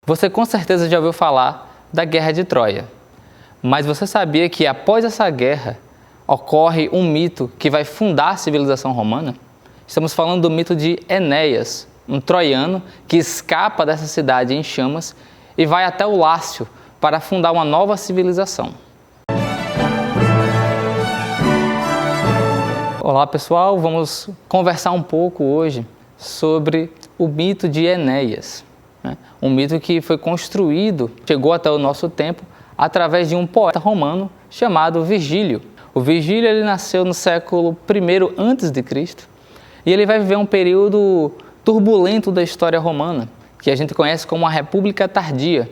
Você com certeza já ouviu falar da Guerra de Troia, mas você sabia que após essa guerra ocorre um mito que vai fundar a civilização romana? Estamos falando do mito de Enéas, um troiano que escapa dessa cidade em chamas e vai até o Lácio para fundar uma nova civilização. Olá pessoal, vamos conversar um pouco hoje sobre o mito de Enéas. Um mito que foi construído, chegou até o nosso tempo, através de um poeta romano chamado Virgílio. O Virgílio ele nasceu no século I a.C. e ele vai viver um período turbulento da história romana, que a gente conhece como a República Tardia.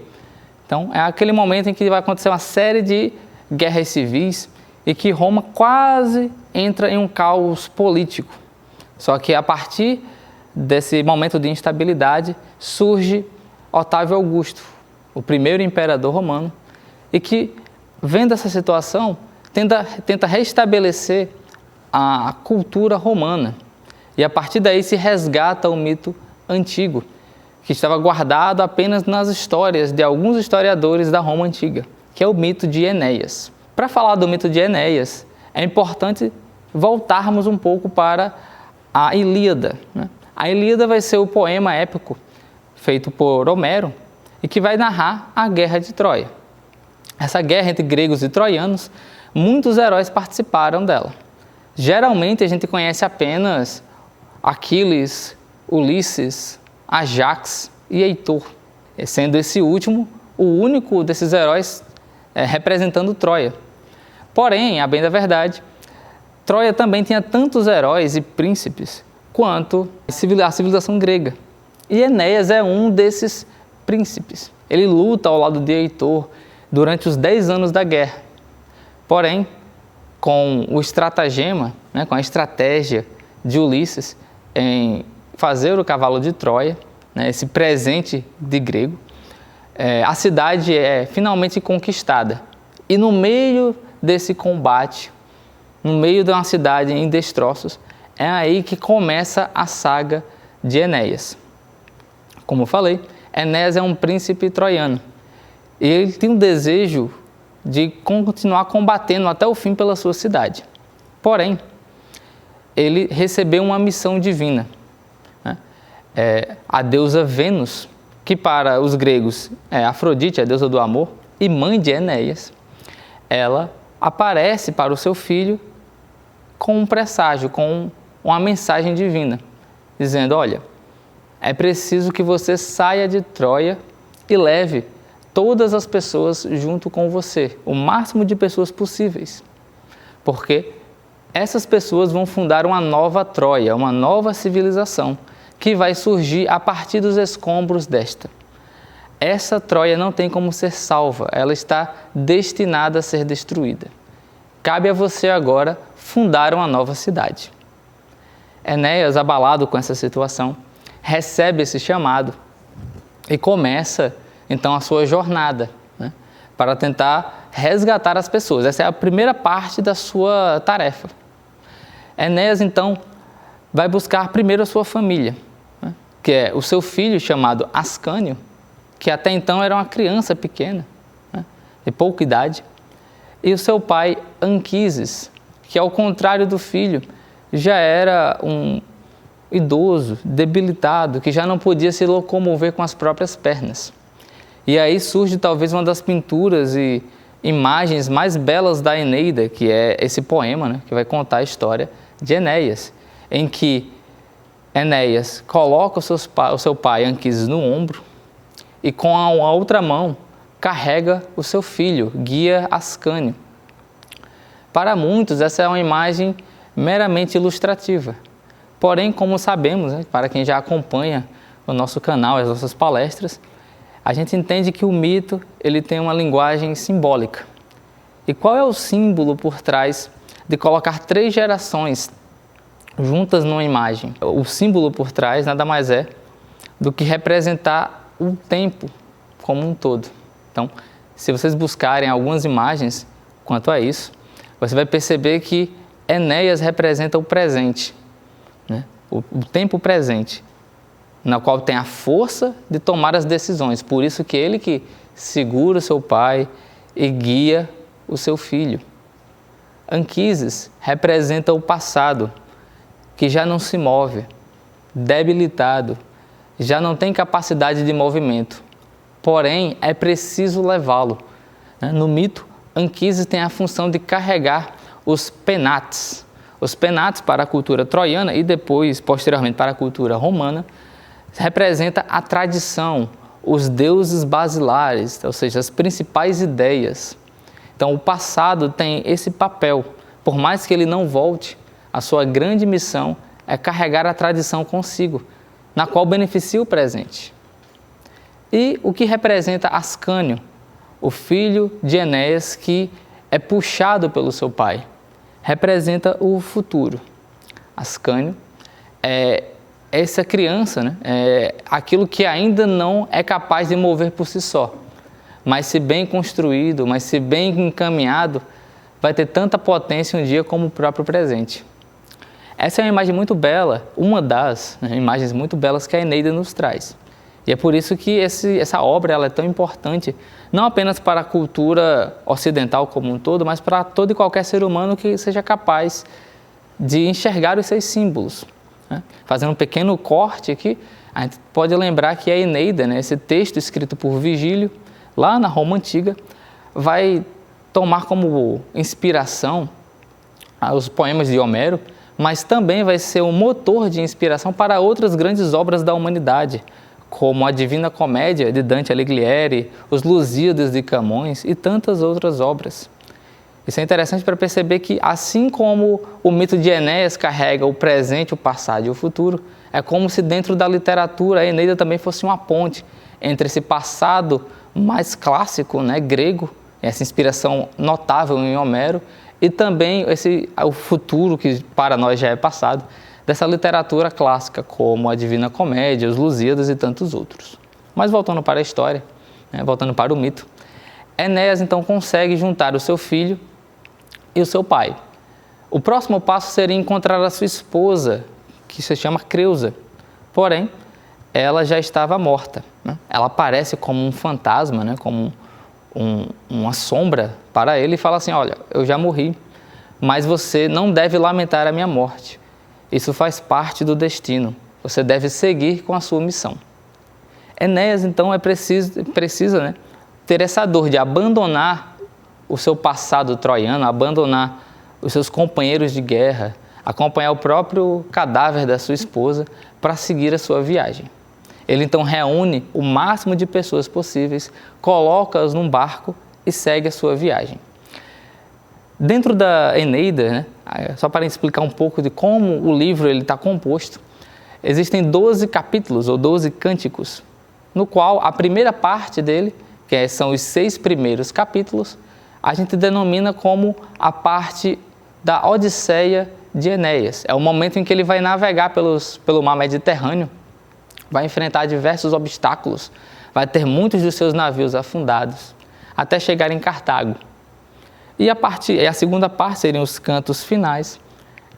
Então, é aquele momento em que vai acontecer uma série de guerras civis e que Roma quase entra em um caos político. Só que a partir desse momento de instabilidade surge Otávio Augusto, o primeiro imperador romano, e que, vendo essa situação, tenta restabelecer a cultura romana. E a partir daí se resgata o mito antigo, que estava guardado apenas nas histórias de alguns historiadores da Roma antiga, que é o mito de Enéas. Para falar do mito de Enéas, é importante voltarmos um pouco para a Ilíada. A Ilíada vai ser o poema épico feito por Homero e que vai narrar a Guerra de Troia. Essa guerra entre gregos e troianos, muitos heróis participaram dela. Geralmente a gente conhece apenas Aquiles, Ulisses, Ajax e Heitor, sendo esse último o único desses heróis representando Troia. Porém, a bem da verdade, Troia também tinha tantos heróis e príncipes quanto a civilização grega. E Enéas é um desses príncipes. Ele luta ao lado de Heitor durante os 10 anos da guerra. Porém, com o estratagema, com a estratégia de Ulisses em fazer o cavalo de Troia, esse presente de grego, a cidade é finalmente conquistada. E no meio desse combate, no meio de uma cidade em destroços, é aí que começa a saga de Enéas. Como eu falei, Enéas é um príncipe troiano. E ele tem um desejo de continuar combatendo até o fim pela sua cidade. Porém, ele recebeu uma missão divina. A deusa Vênus, que para os gregos é Afrodite, a deusa do amor, e mãe de Enéas, ela aparece para o seu filho com um presságio, com uma mensagem divina, dizendo: olha, é preciso que você saia de Troia e leve todas as pessoas junto com você, o máximo de pessoas possíveis, porque essas pessoas vão fundar uma nova Troia, uma nova civilização, que vai surgir a partir dos escombros desta. Essa Troia não tem como ser salva, ela está destinada a ser destruída. Cabe a você agora fundar uma nova cidade. Enéas, abalado com essa situação, recebe esse chamado e começa então a sua jornada, para tentar resgatar as pessoas. Essa é a primeira parte da sua tarefa. Enéas então vai buscar primeiro a sua família, que é o seu filho chamado Ascânio, que até então era uma criança pequena, de pouca idade, e o seu pai Anquises, que ao contrário do filho, já era um idoso, debilitado, que já não podia se locomover com as próprias pernas. E aí surge talvez uma das pinturas e imagens mais belas da Eneida, que é esse poema, que vai contar a história de Enéas, em que Enéas coloca o seu pai Anquises no ombro e com a outra mão carrega o seu filho, guia Ascânio. Para muitos, essa é uma imagem meramente ilustrativa. Porém, como sabemos, para quem já acompanha o nosso canal, as nossas palestras, a gente entende que o mito ele tem uma linguagem simbólica. E qual é o símbolo por trás de colocar 3 gerações juntas numa imagem? O símbolo por trás nada mais é do que representar o tempo como um todo. Então, se vocês buscarem algumas imagens quanto a isso, você vai perceber que Enéas representa o presente, o tempo presente. na qual tem a força de tomar as decisões. Por isso que ele que segura o seu pai e guia o seu filho. Anquises representa o passado, que já não se move, debilitado, já não tem capacidade de movimento. Porém, é preciso levá-lo. No mito, Anquises tem a função de carregar os penates. Os penates para a cultura troiana e depois, posteriormente, para a cultura romana, representa a tradição, os deuses basilares, ou seja, as principais ideias. Então, o passado tem esse papel. Por mais que ele não volte, a sua grande missão é carregar a tradição consigo, na qual beneficia o presente. E o que representa Ascânio, o filho de Enéas que é puxado pelo seu pai, representa o futuro. Ascânio é essa criança, né? É aquilo que ainda não é capaz de mover por si só, mas se bem construído, mas se bem encaminhado, vai ter tanta potência um dia como o próprio presente. Essa é uma imagem muito bela, uma das imagens muito belas que a Eneida nos traz. E é por isso que essa obra ela é tão importante, não apenas para a cultura ocidental como um todo, mas para todo e qualquer ser humano que seja capaz de enxergar os seus símbolos. Fazendo um pequeno corte aqui, a gente pode lembrar que a Eneida, né, esse texto escrito por Virgílio, lá na Roma Antiga, vai tomar como inspiração os poemas de Homero, mas também vai ser um motor de inspiração para outras grandes obras da humanidade, como a Divina Comédia de Dante Alighieri, os Lusíadas de Camões e tantas outras obras. Isso é interessante para perceber que, assim como o mito de Enéas carrega o presente, o passado e o futuro, é como se dentro da literatura a Eneida também fosse uma ponte entre esse passado mais clássico, né, grego, essa inspiração notável em Homero, e também o futuro, que para nós já é passado, dessa literatura clássica, como a Divina Comédia, os Lusíadas e tantos outros. Mas voltando para a história, né, voltando para o mito, Enéas então consegue juntar o seu filho e o seu pai. O próximo passo seria encontrar a sua esposa, que se chama Creusa. Porém, ela já estava morta, né? Ela aparece como um fantasma, né? Como uma sombra para ele e fala assim: olha, eu já morri, mas você não deve lamentar a minha morte. Isso faz parte do destino. Você deve seguir com a sua missão. Enéas, então, precisa, né, ter essa dor de abandonar o seu passado troiano, abandonar os seus companheiros de guerra, acompanhar o próprio cadáver da sua esposa para seguir a sua viagem. Ele, então, reúne o máximo de pessoas possíveis, coloca-as num barco e segue a sua viagem. Dentro da Eneida, né, só para explicar um pouco de como o livro está composto, existem 12 capítulos ou 12 cânticos, no qual a primeira parte dele, que são os 6 primeiros capítulos, a gente denomina como a da Odisseia de Enéas. É o momento em que ele vai navegar pelo mar Mediterrâneo, vai enfrentar diversos obstáculos, vai ter muitos dos seus navios afundados, até chegar em Cartago. E a segunda parte seriam os cantos finais,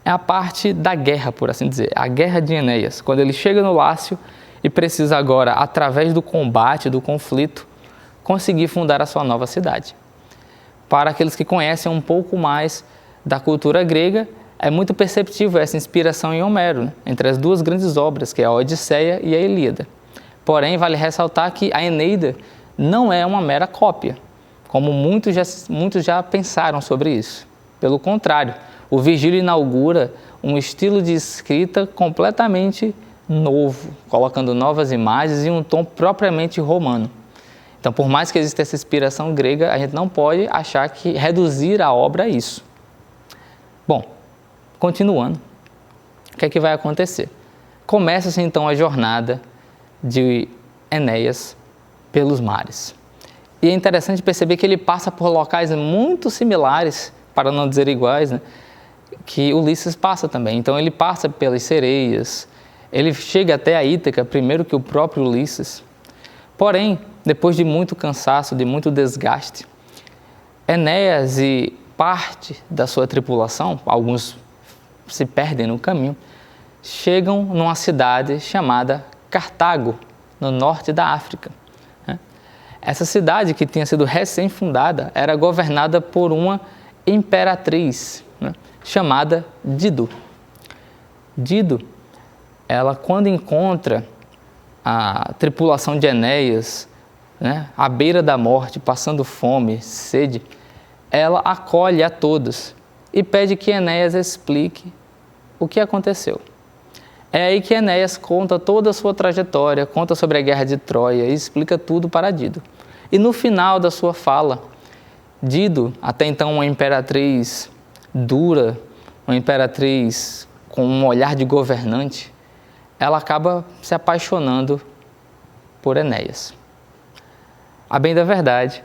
é a parte da guerra, por assim dizer, a guerra de Enéas, quando ele chega no Lácio e precisa agora, através do combate, do conflito, conseguir fundar a sua nova cidade. Para aqueles que conhecem um pouco mais da cultura grega, é muito perceptível essa inspiração em Homero, né? Entre as duas grandes obras, que é a Odisseia e a Ilíada. Porém, vale ressaltar que a Eneida não é uma mera cópia, como muitos já pensaram sobre isso. Pelo contrário, o Virgílio inaugura um estilo de escrita completamente novo, colocando novas imagens e um tom propriamente romano. Então, por mais que exista essa inspiração grega, a gente não pode achar que reduzir a obra a isso. Bom, continuando, o que é que vai acontecer? Começa-se então a jornada de Enéas pelos mares. E é interessante perceber que ele passa por locais muito similares, para não dizer iguais, né, que Ulisses passa também. Então ele passa pelas sereias, ele chega até a Ítaca primeiro que o próprio Ulisses. Porém, depois de muito cansaço, de muito desgaste, Enéas e parte da sua tripulação, alguns se perdem no caminho, chegam numa cidade chamada Cartago, no norte da África. Essa cidade, que tinha sido recém-fundada, era governada por uma imperatriz, chamada Dido. Dido, ela, quando encontra a tripulação de Enéas, à beira da morte, passando fome, sede, ela acolhe a todos e pede que Enéas explique o que aconteceu. É aí que Enéas conta toda a sua trajetória, conta sobre a guerra de Troia e explica tudo para Dido. E no final da sua fala, Dido, até então uma imperatriz dura, uma imperatriz com um olhar de governante, ela acaba se apaixonando por Enéas. A bem da verdade,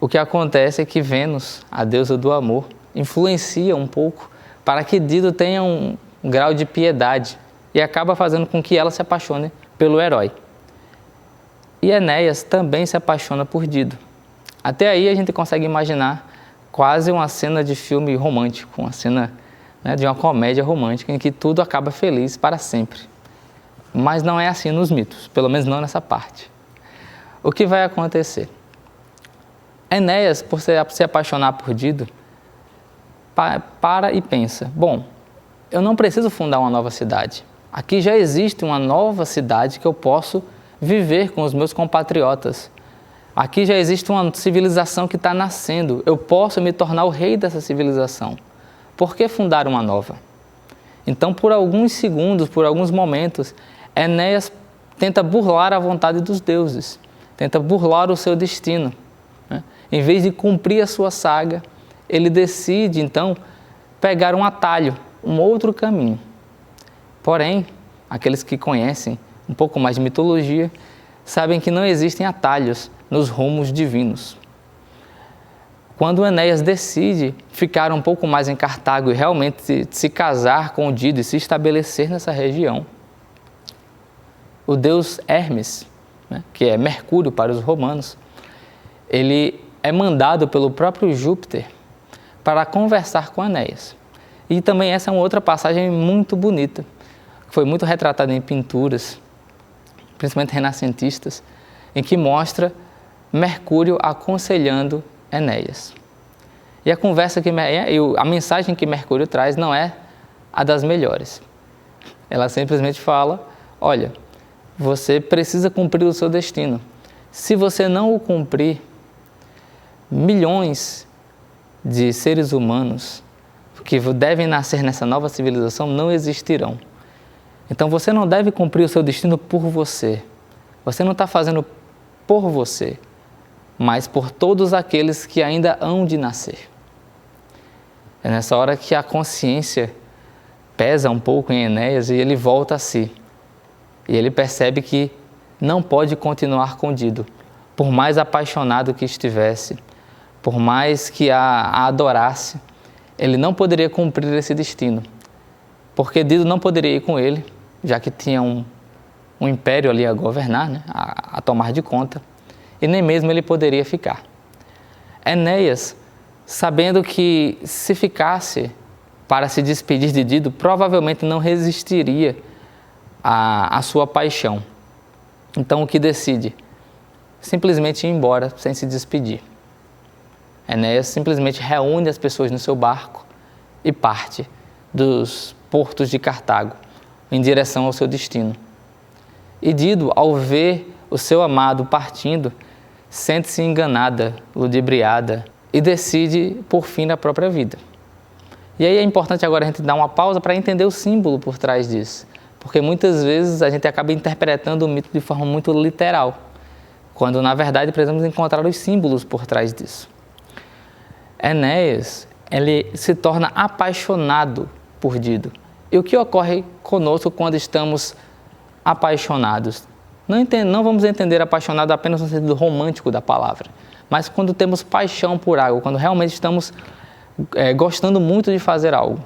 o que acontece é que Vênus, a deusa do amor, influencia um pouco para que Dido tenha um grau de piedade e acaba fazendo com que ela se apaixone pelo herói. E Enéas também se apaixona por Dido. Até aí a gente consegue imaginar quase uma cena de filme romântico, uma cena de uma comédia romântica em que tudo acaba feliz para sempre. Mas não é assim nos mitos, pelo menos não nessa parte. O que vai acontecer? Enéas, por se apaixonar por Dido, para e pensa, bom, eu não preciso fundar uma nova cidade. Aqui já existe uma nova cidade que eu posso viver com os meus compatriotas. Aqui já existe uma civilização que está nascendo. Eu posso me tornar o rei dessa civilização. Por que fundar uma nova? Então, por alguns segundos, por alguns momentos, Enéas tenta burlar a vontade dos deuses, tenta burlar o seu destino. Em vez de cumprir a sua saga, ele decide, então, pegar um atalho, um outro caminho. Porém, aqueles que conhecem um pouco mais de mitologia sabem que não existem atalhos nos rumos divinos. Quando Enéas decide ficar um pouco mais em Cartago e realmente se casar com Dido e se estabelecer nessa região, o deus Hermes, que é Mercúrio para os romanos, ele é mandado pelo próprio Júpiter para conversar com Enéas. E também essa é uma outra passagem muito bonita, que foi muito retratada em pinturas, principalmente renascentistas, em que mostra Mercúrio aconselhando Enéas. E a mensagem que Mercúrio traz não é a das melhores. Ela simplesmente fala, olha, você precisa cumprir o seu destino. Se você não o cumprir, milhões de seres humanos que devem nascer nessa nova civilização não existirão. Então você não deve cumprir o seu destino por você. Você não está fazendo por você, mas por todos aqueles que ainda hão de nascer. É nessa hora que a consciência pesa um pouco em Enéas e ele volta a si. E ele percebe que não pode continuar com Dido, por mais apaixonado que estivesse, por mais que a adorasse, ele não poderia cumprir esse destino, porque Dido não poderia ir com ele, já que tinha um império ali a governar, a tomar de conta, e nem mesmo ele poderia ficar. Enéas, sabendo que se ficasse para se despedir de Dido, provavelmente não resistiria à sua paixão. Então o que decide? Simplesmente ir embora sem se despedir. Enéas simplesmente reúne as pessoas no seu barco e parte dos portos de Cartago em direção ao seu destino. E Dido, ao ver o seu amado partindo, sente-se enganada, ludibriada e decide por fim na própria vida. E aí é importante agora a gente dar uma pausa para entender o símbolo por trás disso, porque muitas vezes a gente acaba interpretando o mito de forma muito literal, quando na verdade precisamos encontrar os símbolos por trás disso. Enéas, ele se torna apaixonado por Dido. E o que ocorre conosco quando estamos apaixonados? Não vamos entender apaixonado apenas no sentido romântico da palavra, mas quando temos paixão por algo, quando realmente estamos gostando muito de fazer algo.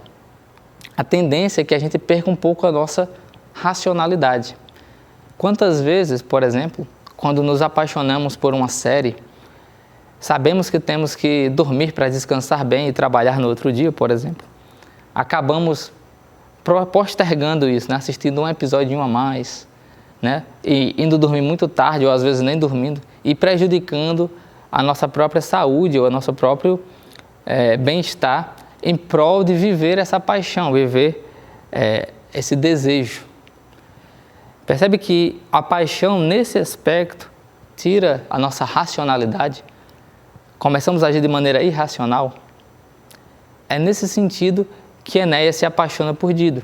A tendência é que a gente perca um pouco a nossa racionalidade. Quantas vezes, por exemplo, quando nos apaixonamos por uma série, sabemos que temos que dormir para descansar bem e trabalhar no outro dia, por exemplo, acabamos postergando isso, assistindo um episódio a mais, né? E indo dormir muito tarde, ou às vezes nem dormindo, e prejudicando a nossa própria saúde ou o nosso próprio bem-estar em prol de viver essa paixão, viver esse desejo. Percebe que a paixão, nesse aspecto, tira a nossa racionalidade? Começamos a agir de maneira irracional? É nesse sentido que Enéas se apaixona por Dido.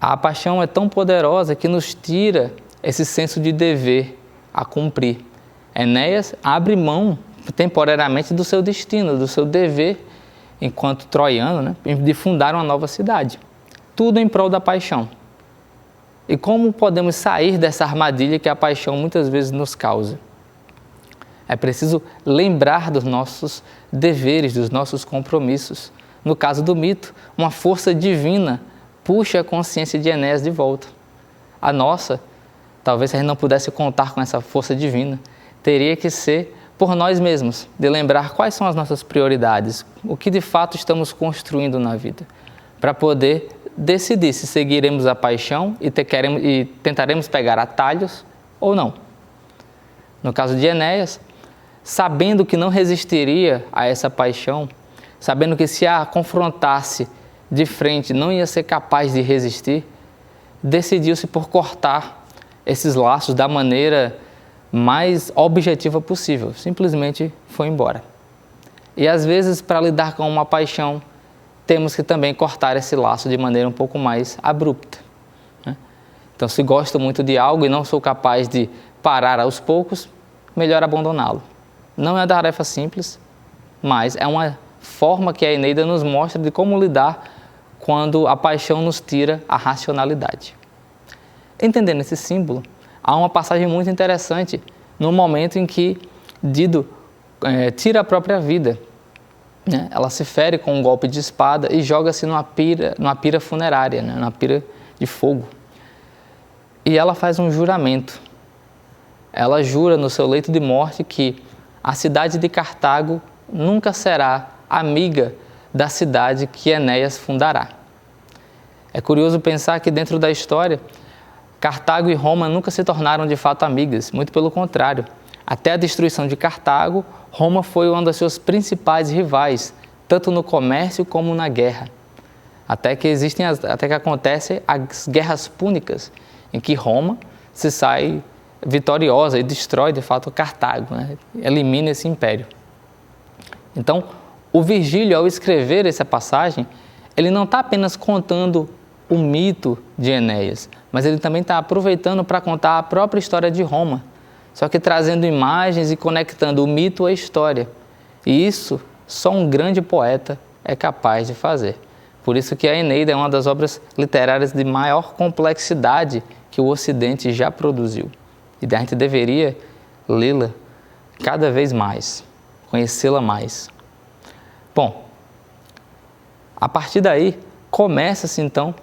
A paixão é tão poderosa que nos tira esse senso de dever a cumprir. Enéas abre mão temporariamente do seu destino, do seu dever enquanto troiano, né, de fundar uma nova cidade. Tudo em prol da paixão. E como podemos sair dessa armadilha que a paixão muitas vezes nos causa? É preciso lembrar dos nossos deveres, dos nossos compromissos. No caso do mito, uma força divina puxa a consciência de Enéas de volta. A nossa, talvez se a gente não pudesse contar com essa força divina, teria que ser por nós mesmos, de lembrar quais são as nossas prioridades, o que de fato estamos construindo na vida, para poder decidir se seguiremos a paixão e tentaremos pegar atalhos ou não. No caso de Enéas, sabendo que não resistiria a essa paixão, sabendo que se a confrontasse de frente não ia ser capaz de resistir, decidiu-se por cortar esses laços da maneira mais objetiva possível, simplesmente foi embora. E às vezes, para lidar com uma paixão, temos que também cortar esse laço de maneira um pouco mais abrupta, né? Então, se gosto muito de algo e não sou capaz de parar aos poucos, melhor abandoná-lo. Não é uma tarefa simples, mas é uma forma que a Eneida nos mostra de como lidar quando a paixão nos tira a racionalidade. Entendendo esse símbolo, há uma passagem muito interessante no momento em que Dido tira a própria vida, né? Ela se fere com um golpe de espada e joga-se numa pira funerária, né? Numa pira de fogo. E ela faz um juramento. Ela jura no seu leito de morte que a cidade de Cartago nunca será amiga da cidade que Enéas fundará. É curioso pensar que dentro da história, Cartago e Roma nunca se tornaram de fato amigas, muito pelo contrário. Até a destruição de Cartago, Roma foi uma das suas principais rivais, tanto no comércio como na guerra. Até que acontecem as guerras púnicas, em que Roma se sai vitoriosa e destrói de fato Cartago, né? Elimina esse império. Então, o Virgílio, ao escrever essa passagem, ele não está apenas contando o mito de Enéas, mas ele também está aproveitando para contar a própria história de Roma, só que trazendo imagens e conectando o mito à história. E isso só um grande poeta é capaz de fazer. Por isso que a Eneida é uma das obras literárias de maior complexidade que o Ocidente já produziu. E a gente deveria lê-la cada vez mais, conhecê-la mais. Bom, a partir daí, começa-se então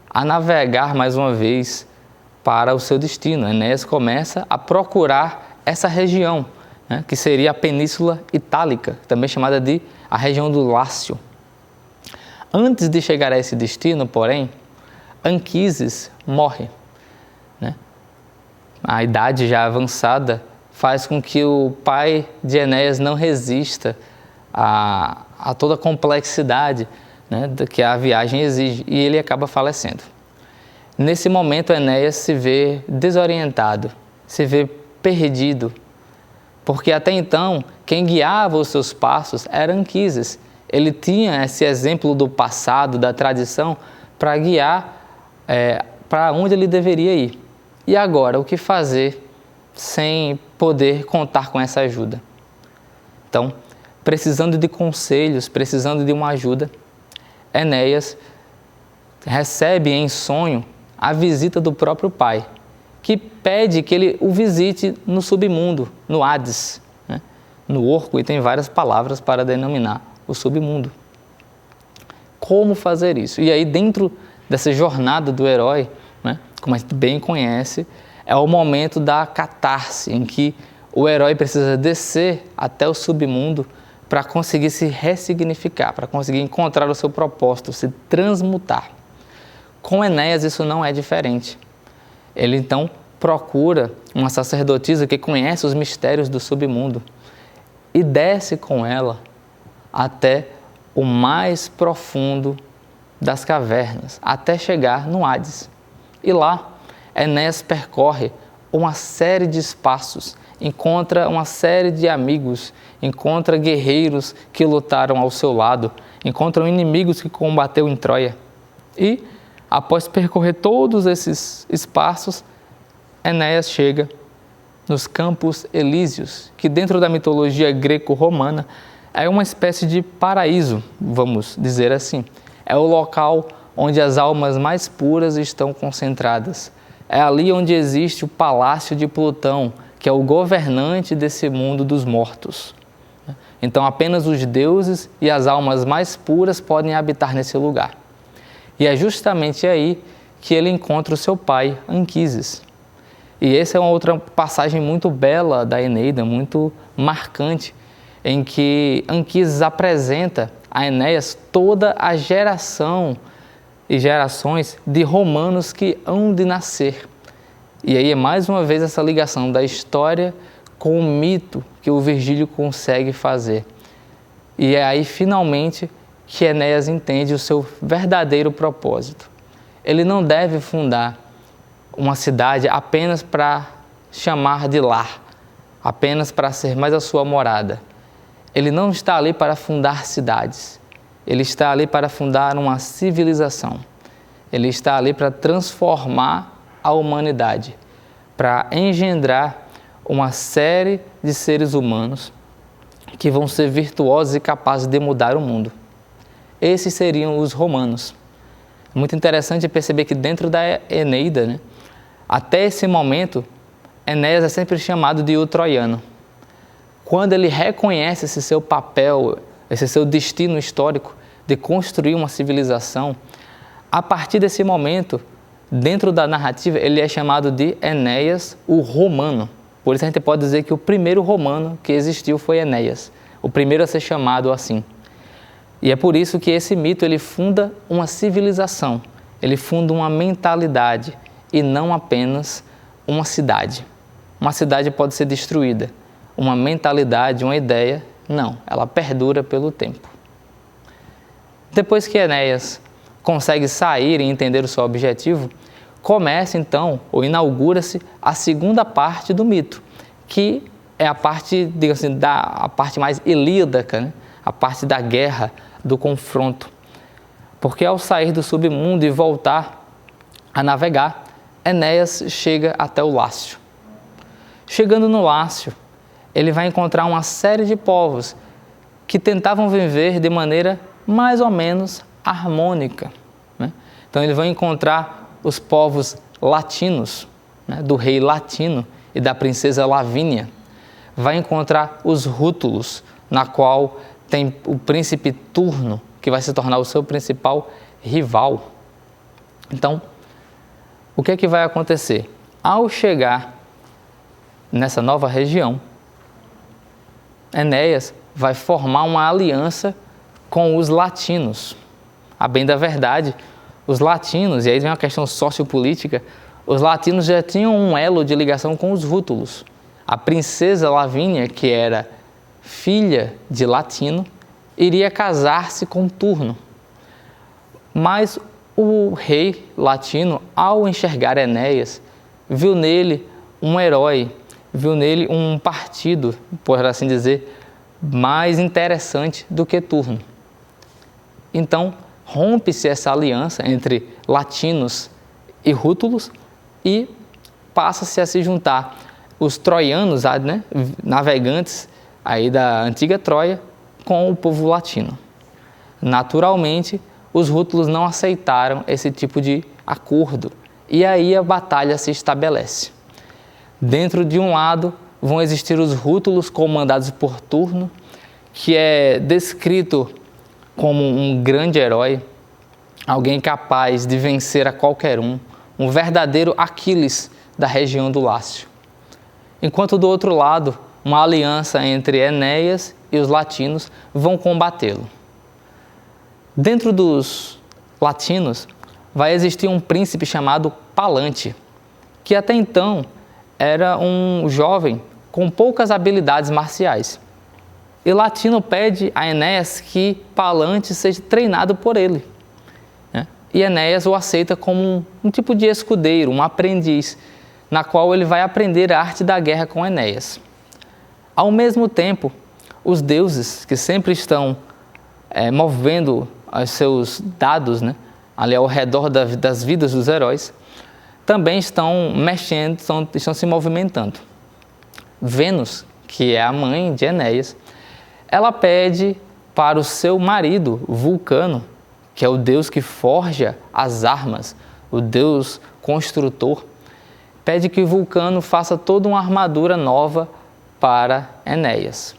a navegar mais uma vez para o seu destino. Enéas começa a procurar essa região, né, que seria a Península Itálica, também chamada de a região do Lácio. Antes de chegar a esse destino, porém, Anquises morre, né? A idade já avançada faz com que o pai de Enéas não resista a toda a complexidade, né, que a viagem exige, e ele acaba falecendo. Nesse momento, Enéas se vê desorientado, se vê perdido, porque até então, quem guiava os seus passos era Anquises. Ele tinha esse exemplo do passado, da tradição, para guiar para onde ele deveria ir. E agora, o que fazer sem poder contar com essa ajuda? Então, precisando de conselhos, precisando de uma ajuda, Enéas recebe em sonho a visita do próprio pai, que pede que ele o visite no submundo, no Hades, né? No Orco, e tem várias palavras para denominar o submundo. Como fazer isso? E aí, dentro dessa jornada do herói, né, como a gente bem conhece, é o momento da catarse, em que o herói precisa descer até o submundo para conseguir se ressignificar, para conseguir encontrar o seu propósito, se transmutar. Com Enéas isso não é diferente. Ele então procura uma sacerdotisa que conhece os mistérios do submundo e desce com ela até o mais profundo das cavernas, até chegar no Hades. E lá, Enéas percorre uma série de espaços, encontra uma série de amigos, encontra guerreiros que lutaram ao seu lado, encontra inimigos que combateu em Troia. E, após percorrer todos esses espaços, Enéas chega nos Campos Elíseos, que dentro da mitologia greco-romana é uma espécie de paraíso, vamos dizer assim. É o local onde as almas mais puras estão concentradas. É ali onde existe o palácio de Plutão, que é o governante desse mundo dos mortos. Então apenas os deuses e as almas mais puras podem habitar nesse lugar. E é justamente aí que ele encontra o seu pai, Anquises. E essa é uma outra passagem muito bela da Eneida, muito marcante, em que Anquises apresenta a Enéas toda a geração e gerações de romanos que hão de nascer. E aí é mais uma vez essa ligação da história com o mito que o Virgílio consegue fazer. E é aí finalmente que Enéas entende o seu verdadeiro propósito. Ele não deve fundar uma cidade apenas para chamar de lar, apenas para ser mais a sua morada. Ele não está ali para fundar cidades, ele está ali para fundar uma civilização. Ele está ali para transformar a humanidade, para engendrar uma série de seres humanos que vão ser virtuosos e capazes de mudar o mundo. Esses seriam os romanos. É muito interessante perceber que dentro da Eneida, né, até esse momento, Enéas é sempre chamado de o troiano. Quando ele reconhece esse seu papel, esse seu destino histórico de construir uma civilização, a partir desse momento, dentro da narrativa, ele é chamado de Enéas, o romano. Por isso a gente pode dizer que o primeiro romano que existiu foi Enéas, o primeiro a ser chamado assim. E é por isso que esse mito ele funda uma civilização, ele funda uma mentalidade e não apenas uma cidade. Uma cidade pode ser destruída, uma mentalidade, uma ideia, não, ela perdura pelo tempo. Depois que Enéas consegue sair e entender o seu objetivo, começa então, ou inaugura-se, a segunda parte do mito, que é a parte, digamos assim, a parte mais ilíaca, né? A parte da guerra, do confronto. Porque ao sair do submundo e voltar a navegar, Enéas chega até o Lácio. Chegando no Lácio, ele vai encontrar uma série de povos que tentavam viver de maneira mais ou menos harmônica, né? Então ele vai encontrar os povos latinos, né, do rei Latino e da princesa Lavínia. Vai encontrar os rútulos, na qual tem o príncipe Turno, que vai se tornar o seu principal rival. Então, o que é que vai acontecer? Ao chegar nessa nova região, Enéas vai formar uma aliança com os latinos. A bem da verdade, os latinos, e aí vem uma questão sociopolítica, os latinos já tinham um elo de ligação com os rútulos. A princesa Lavínia, que era filha de Latino, iria casar-se com Turno. Mas o rei Latino, ao enxergar Enéas, viu nele um herói, viu nele um partido, por assim dizer, mais interessante do que Turno. Então, rompe-se essa aliança entre latinos e rútulos e passa-se a se juntar os troianos, né, navegantes aí da antiga Troia, com o povo latino. Naturalmente, os rútulos não aceitaram esse tipo de acordo e aí a batalha se estabelece. Dentro de um lado vão existir os rútulos comandados por Turno, que é descrito como um grande herói, alguém capaz de vencer a qualquer um verdadeiro Aquiles da região do Lácio. Enquanto do outro lado, uma aliança entre Enéas e os latinos vão combatê-lo. Dentro dos latinos vai existir um príncipe chamado Palante. que até então era um jovem com poucas habilidades marciais. E Latino pede a Enéas que Palante seja treinado por ele. E Enéas o aceita como um tipo de escudeiro, um aprendiz, na qual ele vai aprender a arte da guerra com Enéas. Ao mesmo tempo, os deuses, que sempre estão movendo os seus dados, ali ao redor das vidas dos heróis, também estão mexendo, estão se movimentando. Vênus, que é a mãe de Enéas, ela pede para o seu marido, Vulcano, que é o deus que forja as armas, o deus construtor, pede que Vulcano faça toda uma armadura nova para Enéas.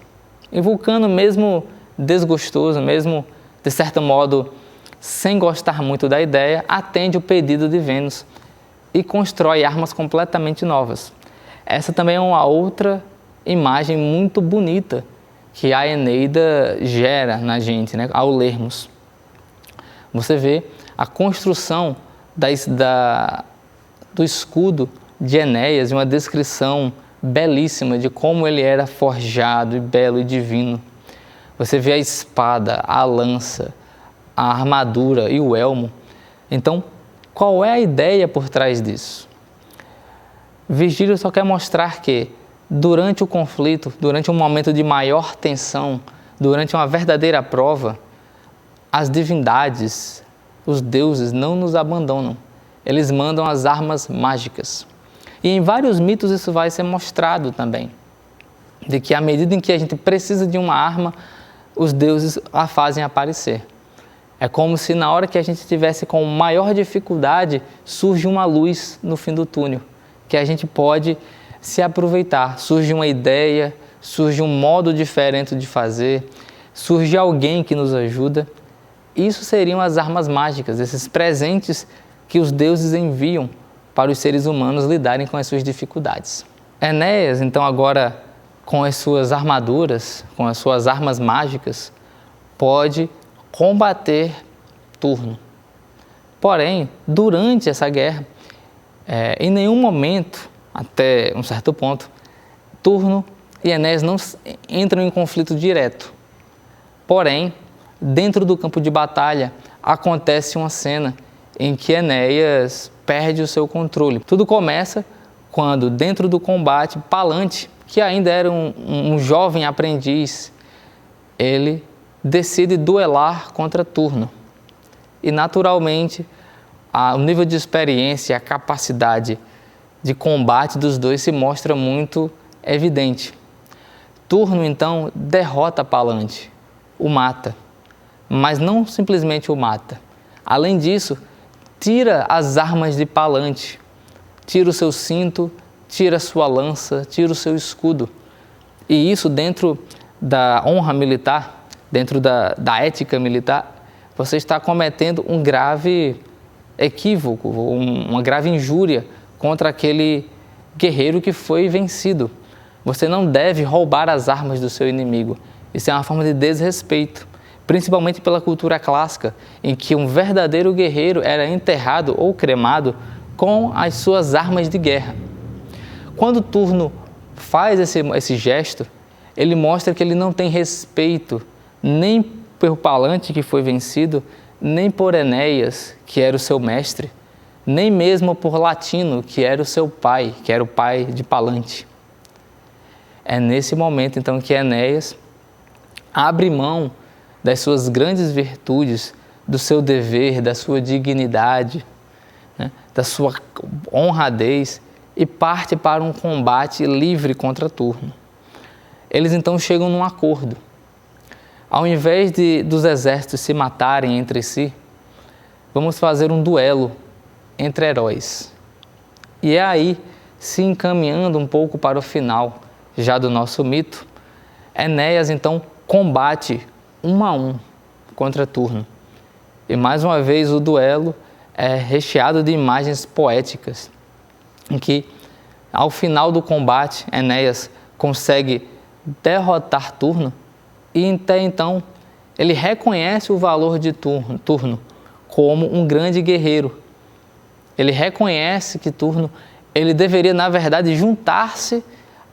E Vulcano, mesmo desgostoso, mesmo de certo modo sem gostar muito da ideia, atende o pedido de Vênus e constrói armas completamente novas. Essa também é uma outra imagem muito bonita que a Eneida gera na gente, ao lermos. Você vê a construção do escudo de Enéas, uma descrição belíssima de como ele era forjado e belo e divino. Você vê a espada, a lança, a armadura e o elmo. Então, qual é a ideia por trás disso? Virgílio só quer mostrar que, durante o conflito, durante um momento de maior tensão, durante uma verdadeira prova, as divindades, os deuses não nos abandonam. Eles mandam as armas mágicas. E em vários mitos isso vai ser mostrado também. De que à medida em que a gente precisa de uma arma, os deuses a fazem aparecer. É como se na hora que a gente estivesse com maior dificuldade, surge uma luz no fim do túnel, que a gente pode se aproveitar. Surge uma ideia, surge um modo diferente de fazer, surge alguém que nos ajuda. Isso seriam as armas mágicas, esses presentes que os deuses enviam para os seres humanos lidarem com as suas dificuldades. Enéas, então, agora com as suas armaduras, com as suas armas mágicas, pode combater Turno. Porém, durante essa guerra, em nenhum momento, até um certo ponto, Turno e Enéas não entram em conflito direto. Porém, dentro do campo de batalha, acontece uma cena em que Enéas perde o seu controle. Tudo começa quando, dentro do combate, Palante, que ainda era um jovem aprendiz, ele decide duelar contra Turno. E, naturalmente, o nível de experiência, a capacidade de combate dos dois se mostra muito evidente. Turno, então, derrota Palante, o mata, mas não simplesmente o mata. Além disso, tira as armas de Palante, tira o seu cinto, tira a sua lança, tira o seu escudo. E isso, dentro da honra militar, dentro da ética militar, você está cometendo um grave equívoco, uma grave injúria contra aquele guerreiro que foi vencido. Você não deve roubar as armas do seu inimigo. Isso é uma forma de desrespeito, principalmente pela cultura clássica, em que um verdadeiro guerreiro era enterrado ou cremado com as suas armas de guerra. Quando Turno faz esse gesto, ele mostra que ele não tem respeito nem pelo Palante que foi vencido, nem por Enéas, que era o seu mestre, nem mesmo por Latino, que era o seu pai, que era o pai de Palante. É nesse momento, então, que Enéas abre mão das suas grandes virtudes, do seu dever, da sua dignidade, da sua honradez, e parte para um combate livre contra Turno. Eles então chegam num acordo. Ao invés dos exércitos se matarem entre si, vamos fazer um duelo entre heróis. E é aí, se encaminhando um pouco para o final já do nosso mito, Enéas então combate 1 a 1 contra Turno. E mais uma vez o duelo é recheado de imagens poéticas, em que, ao final do combate, Enéas consegue derrotar Turno e, até então, ele reconhece o valor de Turno como um grande guerreiro. Ele reconhece que Turno ele deveria, na verdade, juntar-se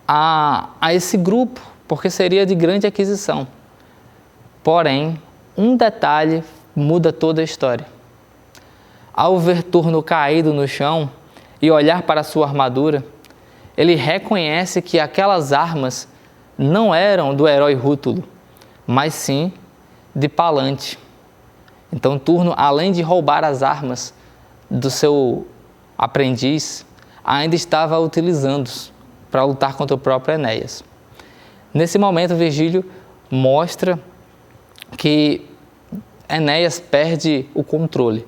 a esse grupo, porque seria de grande aquisição. Porém, um detalhe muda toda a história. Ao ver Turno caído no chão e olhar para sua armadura, ele reconhece que aquelas armas não eram do herói Rútulo, mas sim de Palante. Então Turno, além de roubar as armas do seu aprendiz, ainda estava utilizando-os para lutar contra o próprio Enéas. Nesse momento, Virgílio mostra que Enéas perde o controle,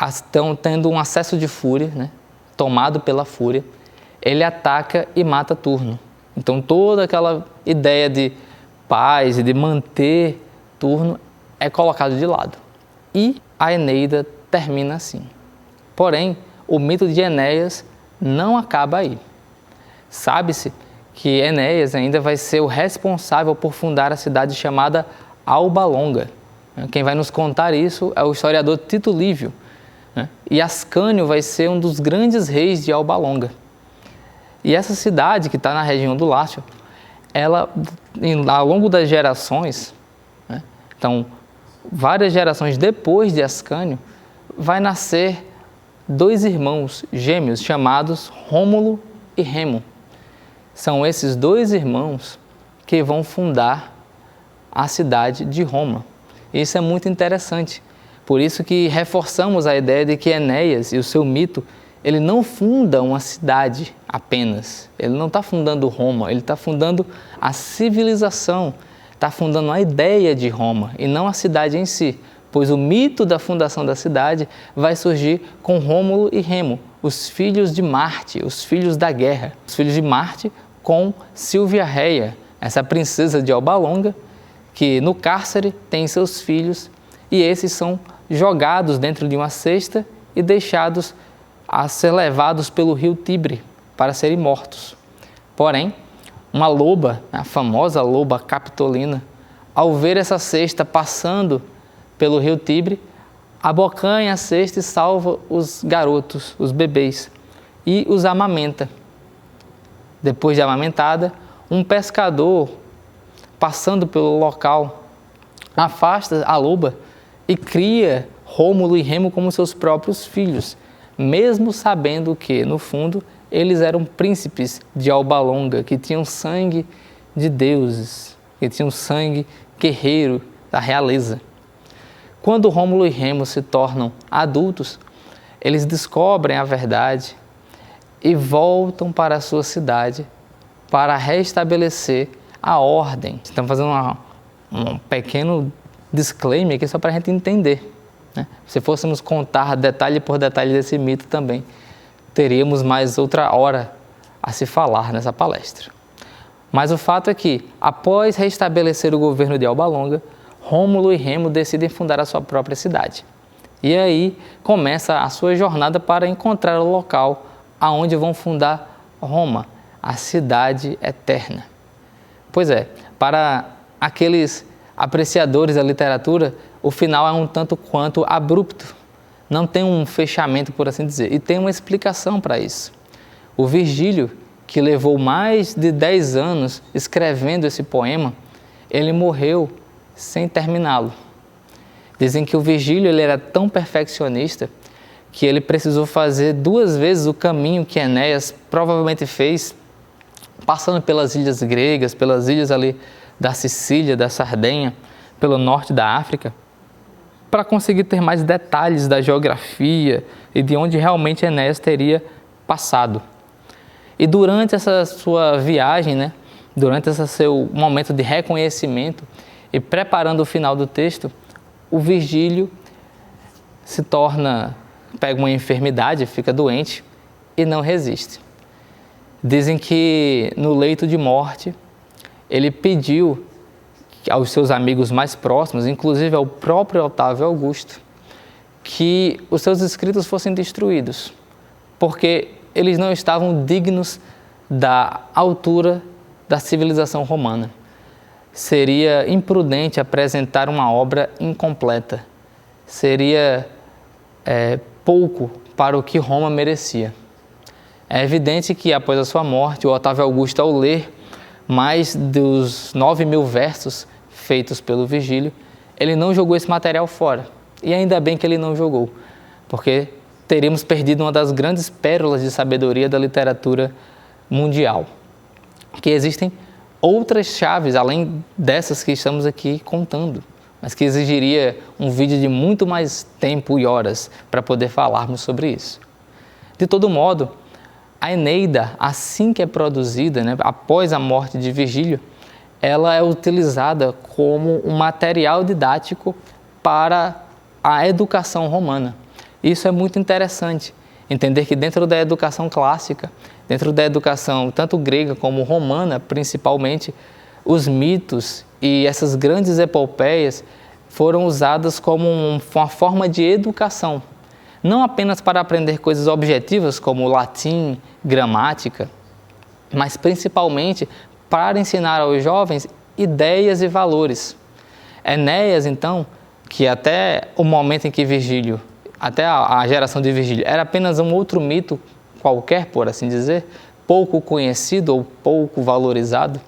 estão tendo um acesso de fúria, né? Tomado pela fúria, ele ataca e mata Turno. Então toda aquela ideia de paz e de manter Turno é colocado de lado. E a Eneida termina assim. Porém, o mito de Enéas não acaba aí. Sabe-se que Enéas ainda vai ser o responsável por fundar a cidade chamada Alba Longa. Quem vai nos contar isso é o historiador Tito Livio. E Ascânio vai ser um dos grandes reis de Alba Longa. E essa cidade, que está na região do Lácio, ela, ao longo das gerações, então, várias gerações depois de Ascânio, vai nascer dois irmãos gêmeos chamados Rômulo e Remo. São esses dois irmãos que vão fundar a cidade de Roma. Isso é muito interessante. Por isso que reforçamos a ideia de que Enéas e o seu mito, ele não funda uma cidade apenas. Ele não está fundando Roma, ele está fundando a civilização, está fundando a ideia de Roma e não a cidade em si. Pois o mito da fundação da cidade vai surgir com Rômulo e Remo, os filhos de Marte, os filhos da guerra. Os filhos de Marte com Silvia Rhea, essa princesa de Alba Longa, que no cárcere tem seus filhos e esses são jogados dentro de uma cesta e deixados a ser levados pelo rio Tibre para serem mortos. Porém, uma loba, a famosa loba capitolina, ao ver essa cesta passando pelo rio Tibre, abocanha a cesta e salva os garotos, os bebês, e os amamenta. Depois de amamentada, um pescador, passando pelo local, afasta a loba e cria Rômulo e Remo como seus próprios filhos, mesmo sabendo que, no fundo, eles eram príncipes de Alba Longa, que tinham sangue de deuses, que tinham sangue guerreiro da realeza. Quando Rômulo e Remo se tornam adultos, eles descobrem a verdade e voltam para a sua cidade para restabelecer a ordem. Estamos fazendo um pequeno disclaimer aqui só para a gente entender, né? Se fôssemos contar detalhe por detalhe desse mito também, teríamos mais outra hora a se falar nessa palestra. Mas o fato é que, após restabelecer o governo de Alba Longa, Rômulo e Remo decidem fundar a sua própria cidade. E aí começa a sua jornada para encontrar o local aonde vão fundar Roma, a cidade eterna. Pois é, para aqueles apreciadores da literatura, o final é um tanto quanto abrupto. Não tem um fechamento, por assim dizer, e tem uma explicação para isso. O Virgílio, que levou mais de 10 anos escrevendo esse poema, ele morreu sem terminá-lo. Dizem que o Virgílio ele era tão perfeccionista que ele precisou fazer 2 vezes o caminho que Enéas provavelmente fez, passando pelas ilhas gregas, pelas ilhas ali da Sicília, da Sardenha, pelo norte da África, para conseguir ter mais detalhes da geografia e de onde realmente Enéas teria passado. E durante essa sua viagem, né, durante esse seu momento de reconhecimento e preparando o final do texto, o Virgílio pega uma enfermidade, fica doente e não resiste. Dizem que no leito de morte, ele pediu aos seus amigos mais próximos, inclusive ao próprio Otávio Augusto, que os seus escritos fossem destruídos, porque eles não estavam dignos da altura da civilização romana. Seria imprudente apresentar uma obra incompleta. Seria pouco para o que Roma merecia. É evidente que após a sua morte, o Otávio Augusto, ao ler mais dos 9.000 versos feitos pelo Virgílio, ele não jogou esse material fora. E ainda bem que ele não jogou, porque teríamos perdido uma das grandes pérolas de sabedoria da literatura mundial. Que existem outras chaves, além dessas que estamos aqui contando, mas que exigiria um vídeo de muito mais tempo e horas para poder falarmos sobre isso. De todo modo, a Eneida, assim que é produzida, após a morte de Virgílio, ela é utilizada como um material didático para a educação romana. Isso é muito interessante, entender que dentro da educação clássica, dentro da educação tanto grega como romana, principalmente, os mitos e essas grandes epopeias foram usadas como uma forma de educação, não apenas para aprender coisas objetivas como latim, gramática, mas principalmente para ensinar aos jovens ideias e valores. Enéas, então, que até o momento em que Virgílio, até a geração de Virgílio, era apenas um outro mito qualquer, por assim dizer, pouco conhecido ou pouco valorizado,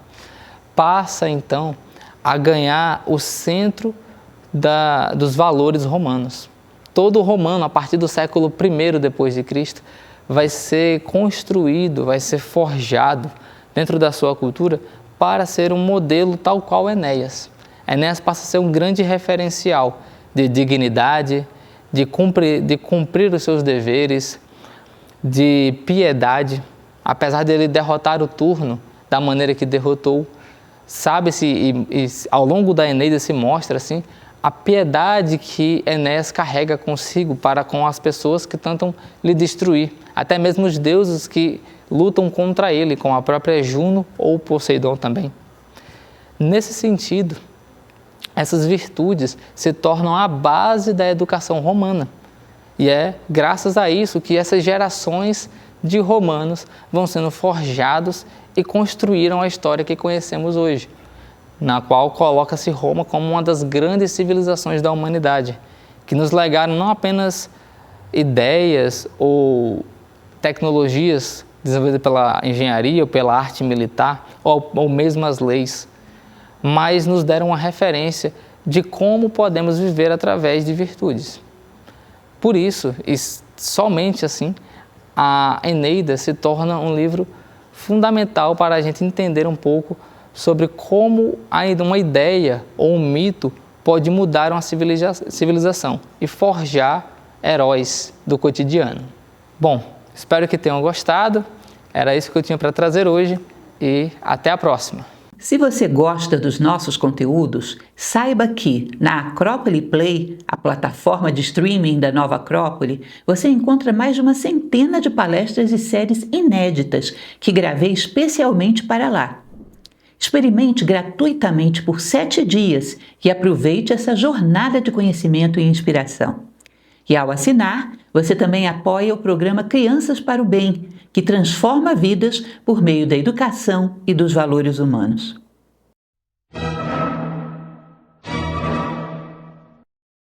passa então a ganhar o centro dos valores romanos. Todo romano, a partir do século I depois de Cristo, vai ser construído, vai ser forjado dentro da sua cultura para ser um modelo tal qual Enéas. Enéas passa a ser um grande referencial de dignidade, de cumprir os seus deveres, de piedade. Apesar dele derrotar o Turno da maneira que derrotou, sabe-se, e ao longo da Eneida se mostra assim, a piedade que Enéas carrega consigo para com as pessoas que tentam lhe destruir, até mesmo os deuses que lutam contra ele, como a própria Juno ou Poseidon também. Nesse sentido, essas virtudes se tornam a base da educação romana. E é graças a isso que essas gerações de romanos vão sendo forjados e construíram a história que conhecemos hoje, na qual coloca-se Roma como uma das grandes civilizações da humanidade, que nos legaram não apenas ideias ou tecnologias desenvolvidas pela engenharia ou pela arte militar, ou mesmo as leis, mas nos deram uma referência de como podemos viver através de virtudes. Por isso, e somente assim, a Eneida se torna um livro fundamental para a gente entender um pouco sobre como uma ideia ou um mito pode mudar uma civilização e forjar heróis do cotidiano. Bom, espero que tenham gostado. Era isso que eu tinha para trazer hoje e até a próxima. Se você gosta dos nossos conteúdos, saiba que na Acrópole Play, a plataforma de streaming da Nova Acrópole, você encontra mais de uma centena de palestras e séries inéditas que gravei especialmente para lá. Experimente gratuitamente por 7 dias e aproveite essa jornada de conhecimento e inspiração. E ao assinar, você também apoia o programa Crianças para o Bem, que transforma vidas por meio da educação e dos valores humanos.